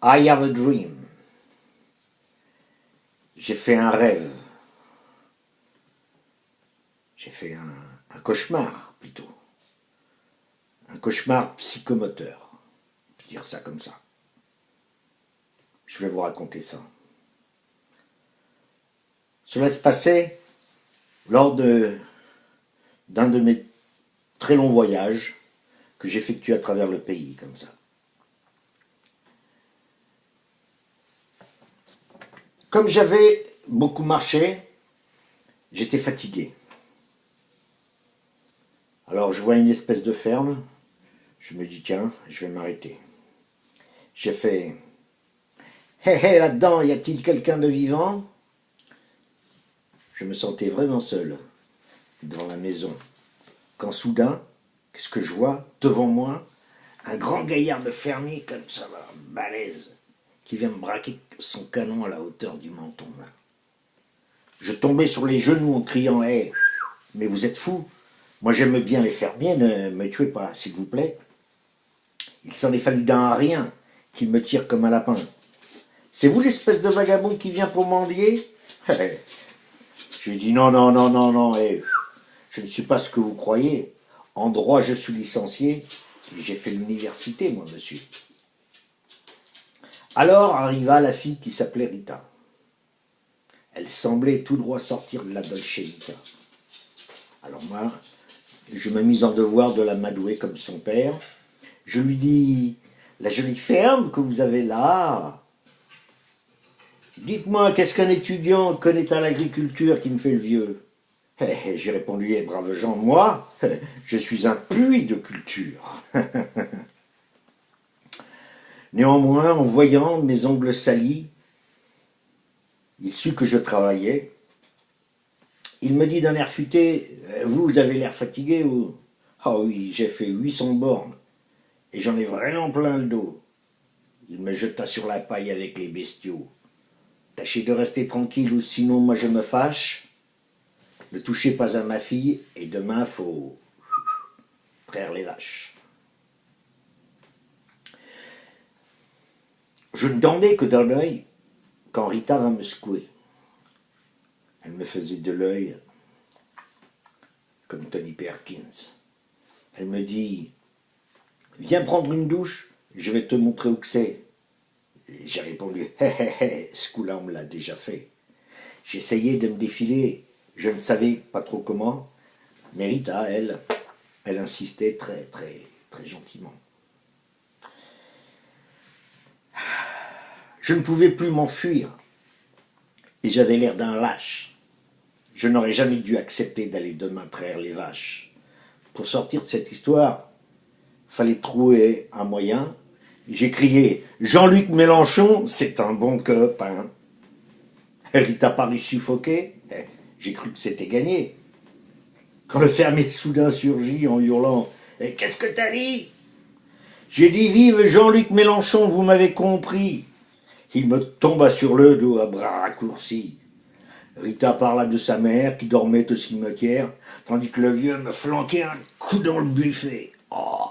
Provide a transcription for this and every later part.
I have a dream. J'ai fait un rêve. J'ai fait un cauchemar, plutôt. Un cauchemar psychomoteur. On peut dire ça comme ça. Je vais vous raconter ça. Cela se passait lors d'un de mes très longs voyages que j'effectue à travers le pays, comme ça. Comme j'avais beaucoup marché, j'étais fatigué. Alors je vois une espèce de ferme, je me dis tiens, je vais m'arrêter. J'ai fait hé hé, là-dedans, y a-t-il quelqu'un de vivant? Je me sentais vraiment seul devant la maison. Quand soudain, qu'est-ce que je vois devant moi? Un grand gaillard de fermier comme ça, là, balèze, qui vient me braquer son canon à la hauteur du menton. Là. Je tombais sur les genoux en criant hey, mais vous êtes fous? Moi j'aime bien les fermiers, ne me tuez pas, s'il vous plaît. Il s'en est fallu d'un rien qu'il me tire comme un lapin. C'est vous l'espèce de vagabond qui vient pour mendier? J'ai dit non, non, non, non, non, je ne suis pas ce que vous croyez. En droit, je suis licencié. J'ai fait l'université, moi, monsieur. Alors arriva la fille qui s'appelait Rita. Elle semblait tout droit sortir de la Dolce Vita. Alors moi, je me mis en devoir de la m'adouer comme son père. Je lui dis, la jolie ferme que vous avez là, dites-moi, qu'est-ce qu'un étudiant connaît à l'agriculture qui me fait le vieux? J'ai répondu, braves gens, moi, je suis un puits de culture. Néanmoins, en voyant mes ongles salis, il sut que je travaillais. Il me dit d'un air futé, vous avez l'air fatigué ou... Ah oui, j'ai fait 800 bornes et j'en ai vraiment plein le dos. Il me jeta sur la paille avec les bestiaux. Tâchez de rester tranquille ou sinon moi je me fâche. Ne touchez pas à ma fille et demain faut traire les vaches. Je ne dormais que d'un œil quand Rita vint me secouer. Elle me faisait de l'œil comme Tony Perkins. Elle me dit « Viens prendre une douche, je vais te montrer où que c'est. » J'ai répondu « Hé hé hé, ce coup-là on me l'a déjà fait. » J'essayais de me défiler, je ne savais pas trop comment, mais Rita, elle insistait très très très gentiment. Je ne pouvais plus m'enfuir et j'avais l'air d'un lâche. Je n'aurais jamais dû accepter d'aller demain traire les vaches. Pour sortir de cette histoire, fallait trouver un moyen. J'ai crié « Jean-Luc Mélenchon, c'est un bon copain !» Rita parut suffoquée. J'ai cru que c'était gagné. Quand le fermier soudain surgit en hurlant « Qu'est-ce que t'as dit ?» J'ai dit « Vive Jean-Luc Mélenchon, vous m'avez compris !» Il me tomba sur le dos à bras raccourcis. Rita parla de sa mère qui dormait au cimetière, tandis que le vieux me flanquait un coup dans le buffet. Oh,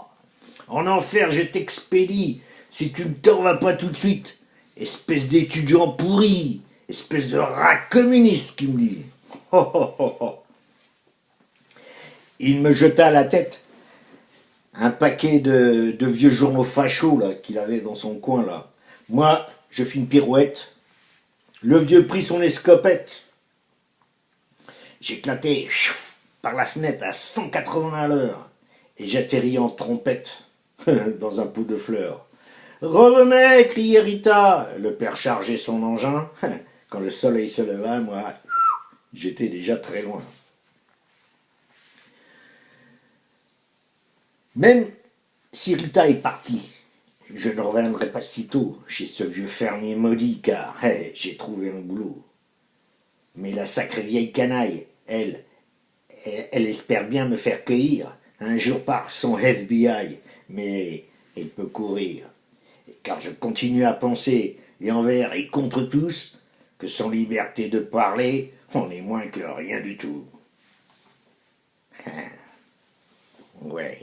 en enfer, je t'expédie si tu ne t'en vas pas tout de suite. Espèce d'étudiant pourri, espèce de rat communiste qui me dit. Oh, oh, oh, oh. Il me jeta à la tête un paquet de vieux journaux fachos là, qu'il avait dans son coin là. Moi, je fis une pirouette. Le vieux prit son escopette. J'éclatai par la fenêtre à 180 à l'heure et j'atterris en trompette dans un pot de fleurs. « Revenez !» criait Rita. Le père chargeait son engin. Quand le soleil se leva, moi, j'étais déjà très loin. Même si Rita est partie, je ne reviendrai pas si tôt chez ce vieux fermier maudit, car j'ai trouvé un boulot. Mais la sacrée vieille canaille, elle espère bien me faire cueillir un jour par son FBI, mais elle peut courir. Car je continue à penser, et envers et contre tous, que sans liberté de parler, on est moins que rien du tout. Ouais.